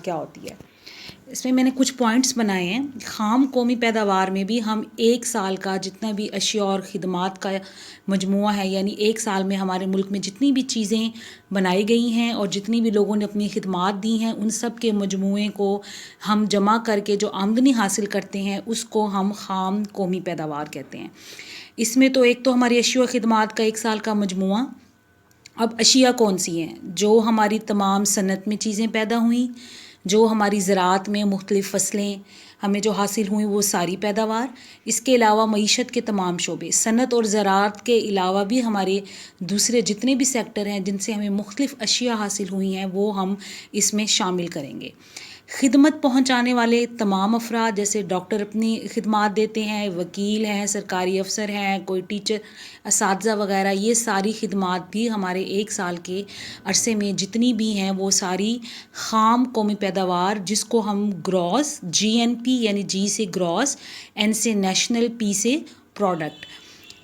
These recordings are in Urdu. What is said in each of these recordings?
کیا ہوتی ہے. اس میں نے کچھ پوائنٹس بنائے ہیں. خام قومی پیداوار میں بھی ہم ایک سال کا جتنا بھی اشیاء اور خدمات کا مجموعہ ہے، یعنی ایک سال میں ہمارے ملک میں جتنی بھی چیزیں بنائی گئی ہیں اور جتنی بھی لوگوں نے اپنی خدمات دی ہیں، ان سب کے مجموعے کو ہم جمع کر کے جو آمدنی حاصل کرتے ہیں اس کو ہم خام قومی پیداوار کہتے ہیں. اس میں تو ایک تو ہماری اشیاء و خدمات کا ایک سال کا مجموعہ. اب اشیاء کون سی ہیں؟ جو ہماری تمام صنعت میں چیزیں پیدا ہوئیں، جو ہماری زراعت میں مختلف فصلیں ہمیں جو حاصل ہوئیں وہ ساری پیداوار. اس کے علاوہ معیشت کے تمام شعبے، صنعت اور زراعت کے علاوہ بھی ہمارے دوسرے جتنے بھی سیکٹر ہیں جن سے ہمیں مختلف اشیاء حاصل ہوئی ہیں وہ ہم اس میں شامل کریں گے. خدمت پہنچانے والے تمام افراد، جیسے ڈاکٹر اپنی خدمات دیتے ہیں، وکیل ہیں، سرکاری افسر ہیں، کوئی ٹیچر، اساتذہ وغیرہ، یہ ساری خدمات بھی ہمارے ایک سال کے عرصے میں جتنی بھی ہیں وہ ساری خام قومی پیداوار، جس کو ہم گراس، GNP یعنی جی سے گراس، این سے نیشنل، پی سے پروڈکٹ.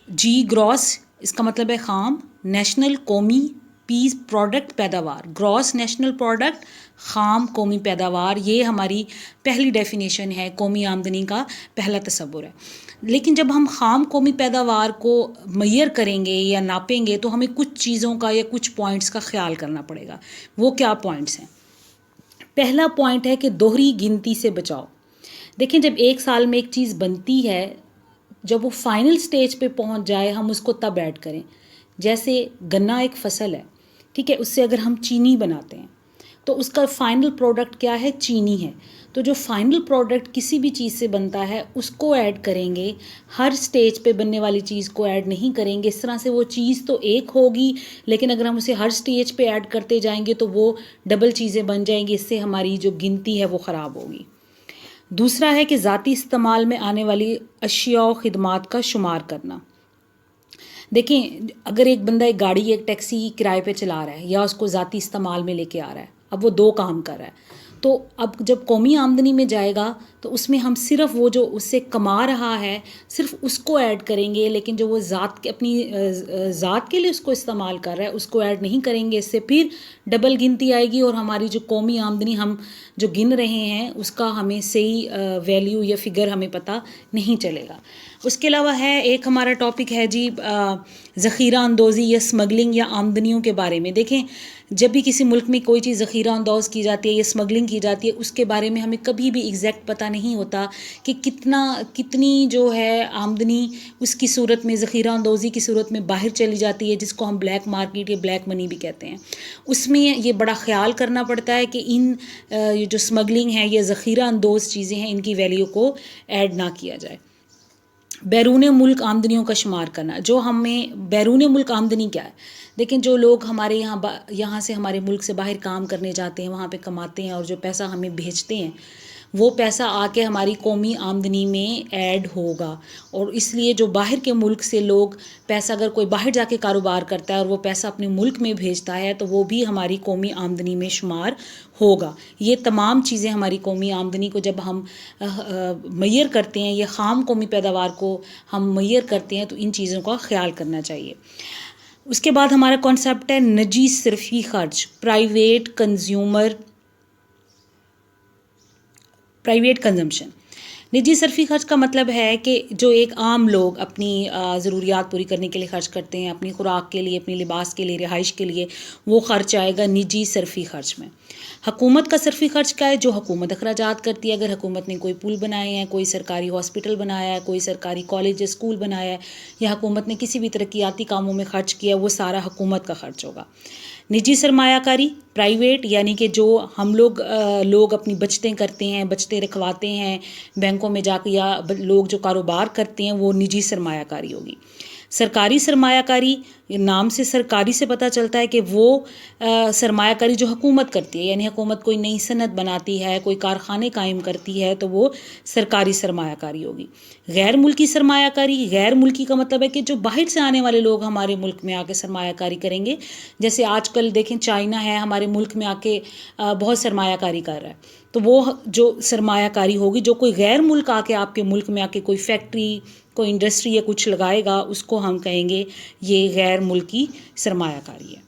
جی گراس اس کا مطلب ہے خام، نیشنل قومی، پی پروڈکٹ پیداوار، گراس نیشنل پروڈکٹ خام قومی پیداوار. یہ ہماری پہلی ڈیفینیشن ہے، قومی آمدنی کا پہلا تصور ہے. لیکن جب ہم خام قومی پیداوار کو میئر کریں گے یا ناپیں گے تو ہمیں کچھ چیزوں کا یا کچھ پوائنٹس کا خیال کرنا پڑے گا. وہ کیا پوائنٹس ہیں؟ پہلا پوائنٹ ہے کہ دوہری گنتی سے بچاؤ. دیکھیں، جب ایک سال میں ایک چیز بنتی ہے، جب وہ فائنل سٹیج پہ پہنچ جائے ہم اس کو تب ایڈ کریں. جیسے گنا ایک فصل ہے، ٹھیک ہے، اس سے اگر ہم چینی بناتے ہیں تو اس کا فائنل پروڈکٹ کیا ہے؟ چینی ہے. تو جو فائنل پروڈکٹ کسی بھی چیز سے بنتا ہے اس کو ایڈ کریں گے، ہر سٹیج پہ بننے والی چیز کو ایڈ نہیں کریں گے. اس طرح سے وہ چیز تو ایک ہوگی، لیکن اگر ہم اسے ہر سٹیج پہ ایڈ کرتے جائیں گے تو وہ ڈبل چیزیں بن جائیں گی. اس سے ہماری جو گنتی ہے وہ خراب ہوگی. دوسرا ہے کہ ذاتی استعمال میں آنے والی اشیاء و خدمات کا شمار کرنا. دیکھیں، اگر ایک بندہ ایک گاڑی، ایک ٹیکسی کرائے پہ چلا رہا ہے یا اس کو ذاتی استعمال میں لے کے آ رہا ہے، اب وہ دو کام کر رہا ہے، تو اب جب قومی آمدنی میں جائے گا تو اس میں ہم صرف وہ جو اس سے کما رہا ہے صرف اس کو ایڈ کریں گے، لیکن جو وہ ذات کے اپنی ذات کے لیے اس کو استعمال کر رہا ہے اس کو ایڈ نہیں کریں گے. اس سے پھر ڈبل گنتی آئے گی اور ہماری جو قومی آمدنی ہم جو گن رہے ہیں اس کا ہمیں صحیح ویلیو یا فگر ہمیں پتہ نہیں چلے گا. اس کے علاوہ ہے ایک ہمارا ٹاپک ہے جی ذخیرہ اندوزی یا اسمگلنگ یا آمدنیوں کے بارے میں. دیکھیں، جب بھی کسی ملک میں کوئی چیز ذخیرہ اندوز کی جاتی ہے یا اسمگلنگ کی جاتی ہے، اس کے بارے میں ہمیں کبھی بھی ایگزیکٹ پتہ نہیں ہوتا کہ کتنی جو ہے آمدنی اس کی صورت میں، ذخیرہ اندوزی کی صورت میں باہر چلی جاتی ہے، جس کو ہم بلیک مارکیٹ یا بلیک منی بھی کہتے ہیں. اس میں یہ بڑا خیال کرنا پڑتا ہے کہ ان جو اسمگلنگ ہے یا ذخیرہ اندوز چیزیں ہیں ان کی ویلیو کو ایڈ نہ کیا جائے. بیرون ملک آمدنیوں کا شمار کرنا. جو ہمیں بیرون ملک آمدنی کیا ہے؟ دیکھیں، جو لوگ ہمارے یہاں سے ہمارے ملک سے باہر کام کرنے جاتے ہیں، وہاں پہ کماتے ہیں اور جو پیسہ ہمیں بھیجتے ہیں، وہ پیسہ آ کے ہماری قومی آمدنی میں ایڈ ہوگا. اور اس لیے جو باہر کے ملک سے لوگ پیسہ، اگر کوئی باہر جا کے کاروبار کرتا ہے اور وہ پیسہ اپنے ملک میں بھیجتا ہے تو وہ بھی ہماری قومی آمدنی میں شمار ہوگا. یہ تمام چیزیں ہماری قومی آمدنی کو جب ہم میئر کرتے ہیں یا خام قومی پیداوار کو ہم میئر کرتے ہیں تو ان چیزوں کا خیال کرنا چاہیے. اس کے بعد ہمارا کانسیپٹ ہے نجی صرفی خرچ، پرائیویٹ کنزمپشن. نجی صرفی خرچ کا مطلب ہے کہ جو ایک عام لوگ اپنی ضروریات پوری کرنے کے لیے خرچ کرتے ہیں، اپنی خوراک کے لیے، اپنی لباس کے لیے، رہائش کے لیے، وہ خرچ آئے گا نجی صرفی خرچ میں. حکومت کا صرفی خرچ کیا ہے؟ جو حکومت اخراجات کرتی ہے. اگر حکومت نے کوئی پل بنائے ہیں، کوئی سرکاری ہاسپٹل بنایا ہے، کوئی سرکاری کالج یا اسکول بنایا ہے، یا حکومت نے کسی بھی ترقیاتی کاموں میں خرچ کیا، وہ سارا حکومت کا خرچ ہوگا. نجی سرمایہ کاری، پرائیویٹ، یعنی کہ جو ہم لوگ اپنی بچتیں کرتے ہیں، بچتیں رکھواتے ہیں بینکوں میں جا کے، یا لوگ جو کاروبار کرتے ہیں، وہ نجی سرمایہ کاری ہوگی. سرکاری سرمایہ کاری، نام سے سرکاری سے پتہ چلتا ہے کہ وہ سرمایہ کاری جو حکومت کرتی ہے، یعنی حکومت کوئی نئی صنعت بناتی ہے، کوئی کارخانے قائم کرتی ہے تو وہ سرکاری سرمایہ کاری ہوگی. غیر ملکی سرمایہ کاری، غیر ملکی کا مطلب ہے کہ جو باہر سے آنے والے لوگ ہمارے ملک میں آ کے سرمایہ کاری کریں گے. جیسے آج کل دیکھیں چائنا ہے ہمارے ملک میں آ کے بہت سرمایہ کاری کر رہا ہے، تو وہ جو سرمایہ کاری ہوگی، جو کوئی غیر ملک آ کے آپ کے ملک میں آ کے کوئی فیکٹری، کوئی انڈسٹری یا کچھ لگائے گا، اس کو ہم کہیں گے یہ غیر ملکی سرمایہ کاری ہے.